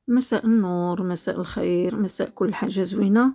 مساء النور، مساء الخير، مساء كل حاجة زوينة.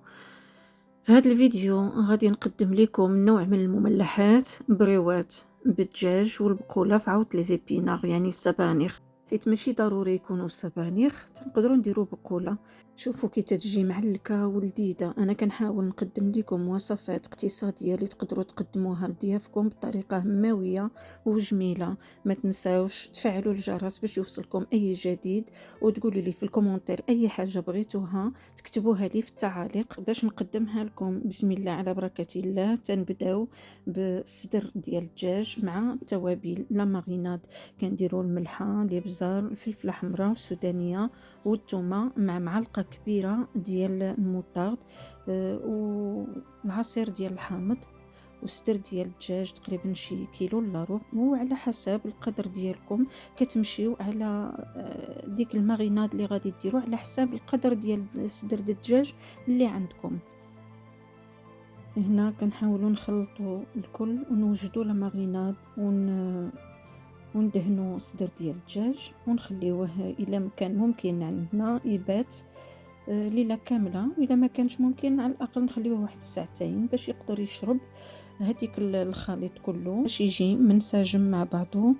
في هذا الفيديو غادي نقدم لكم نوع من المملحات بريوات بالدجاج والبقولة في عوض لي زيبينار يعني السبانخ، حيت ماشي ضروري يكونوا سبانخ، نقدروا نديروا بقولة. شوفوا كي تتجي معلكة ولذيذة. انا كنحاول نقدم لكم وصفات اقتصادية اللي تقدروا تقدموها لضيافكم بطريقة هماوية وجميلة. ما تنساوش تفعلوا الجرس باش يوصلكم اي جديد، وتقولوا لي في الكومنتير اي حاجة بغيتوها تكتبوها لي في التعاليق باش نقدمها لكم. بسم الله على بركة الله. تنبداو بالصدر ديال الدجاج مع التوابل لا ماريناد. كنديروا الملحه، الابزار، الفلفله الحمراء والسودانيه والثومه مع معلقه كبيره ديال الموطارد، والعصير ديال الحامض، وصدر ديال الدجاج تقريبا شي كيلو الا ربع، وعلى حسب القدر ديالكم كتمشيو على ديك الماريناد اللي غادي ديروا على حساب القدر ديال صدر الدجاج اللي عندكم. هنا كنحاولوا نخلطوا الكل ونوجدوا لا ماريناد وندهنوا صدر ديال الدجاج ونخليوه الى كان ممكن عندنا يبات ليله كامله، واذا ما كانش ممكن على الاقل نخليوه واحد الساعتين باش يقدر يشرب هذيك الخليط كله باش يجي منسجم مع بعضه.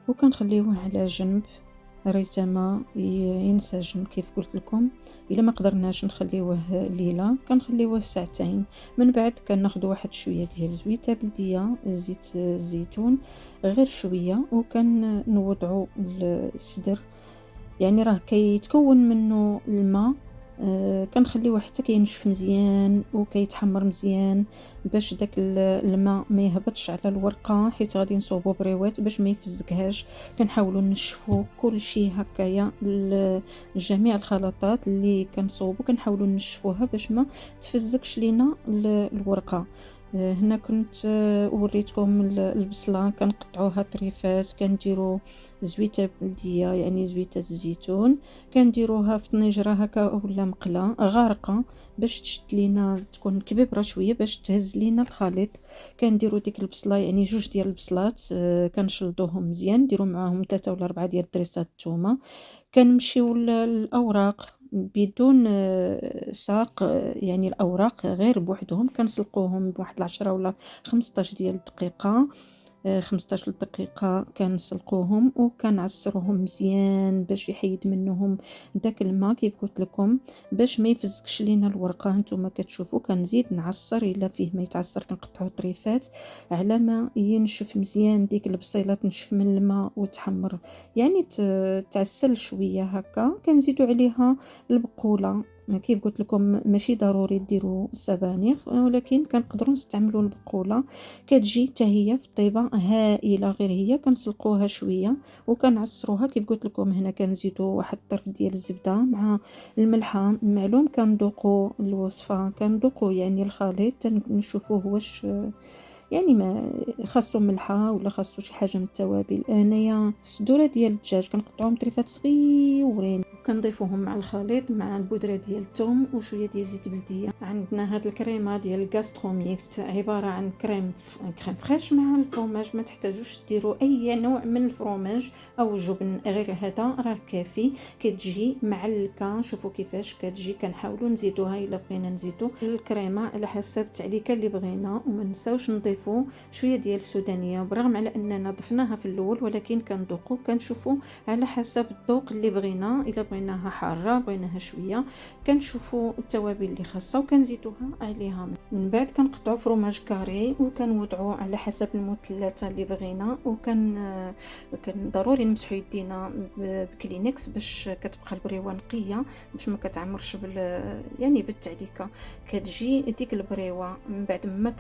وكنخليوه على جنب ريتما ينسجم كيف قلت لكم. الا ما قدرناش نخليوه ليله كنخليوه ساعتين. من بعد كناخذ واحد شويه ديال زويته بلديه، زيت الزيتون غير شويه، وكنوضعوا الصدر، يعني راه كيتكون منه الماء. كنخليوه حتى كينشف مزيان وكيتحمر مزيان باش داك الماء ما يهبطش على الورقه، حيت غادي نصوبو بريوات باش ما يفزكهاش. كنحاولوا نشفوا كل شيء هكايا، جميع الخلطات اللي كنصوبوا كنحاولوا نشفوها باش ما تفزكش لينا الورقه. هنا كنت وريتكم البصله كنقطعوها طريفات، كنديروا زويته بلديه يعني زويته الزيتون، كنديروها في طنجره هكا ولا مقله غارقه باش تشد لينا، تكون كبيبره شويه باش تهز لينا الخليط. كنديروا ديك البصله يعني جوج ديال البصلات، كنشلطوهم مزيان، نديروا معاهم 3 ولا 4 ديال دريسات الثومه. كنمشيو للاوراق بدون ساق، يعني الاوراق غير بوحدهم كنسلقوهم بواحد 10 ولا 15 ديال الدقيقه. 15 دقيقة كنسلقوهم وكنعصروهم مزيان باش يحيد منهم داك الماء كيف قلت لكم، باش ما يفزكش لينا الورقة. نتوما كتشوفوا كنزيد نعصر الا فيه ما يتعصر كنقطعو طريفات على ما ينشف مزيان، ديك البصيلة تنشف من الماء وتحمر، يعني تعسل شوية هكا. كنزيدو عليها البقولة. كيف قلت لكم ماشي ضروري ديروا السبانخ، ولكن كنقدروا نستعملوا البقوله. كتجي حتى هي في الطيبه هائله، غير هي كنسلقوها شويه وكنعصروها. كيف قلت لكم هنا كنزيدوا واحد الطرف ديال الزبده مع الملحه. معلوم كندوقوا الوصفه، كندوقوا يعني الخليط نشوفوه واش يعني ما خاصو ملحه ولا خاصو شي حاجه من التوابل. انايا الصدوره ديال الدجاج كنقطعوهم طريفات صغيورين، كنضيفوهم مع الخليط مع البودره ديال الثوم وشويه ديال زيت بلديه. عندنا هاد الكريمه ديال الغاستروميكس، عباره عن كريم فريش مع الفرomاج. ما تحتاجوش ديروا اي نوع من الفرomاج او جبن، غير هذا راه كافي. كتجي معلكه، شوفوا كيفاش كتجي. كنحاولوا نزيدوها الا بغينا نزيدوا الكريمه على حسب التعليكه اللي بغينا. وما نساوش نضيفوا شويه ديال السودانيه، برغم على اننا ضفناها في الاول، ولكن كندوقوا كنشوفوا على حسب الذوق اللي بغينا. الا بغيناها حاره بغيناها شويه كنشوفوا التوابل اللي خاصه وكنزيدوها عليها. من بعد كنقطعوا فروماج كاري وكنوضعوا على حسب المثلثات اللي بغينا. كان ضروري نمسحوا يدينا بكلينكس باش كتبقى البريوه نقيه، باش ما كتعمرش يعني بالتعليكه. كتجي ديك البريوه من بعد ما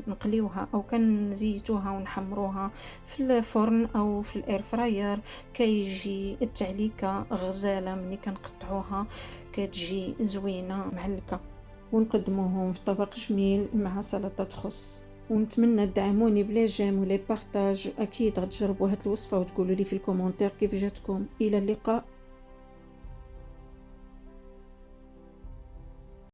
نقليوها او كنزيتوها ونحمروها في الفرن او في الاير فراير، كيجي التعليكه غزاله. ملي كنقطعوها كتجي زوينه معلكه، ونقدموهم في طبق جميل مع سلطه خس. ونتمنى تدعموني بلا جيم ولا بارطاج. اكيد غتجربوا هاد الوصفه وتقولوا لي في الكومنتير كيف جاتكم. الى اللقاء.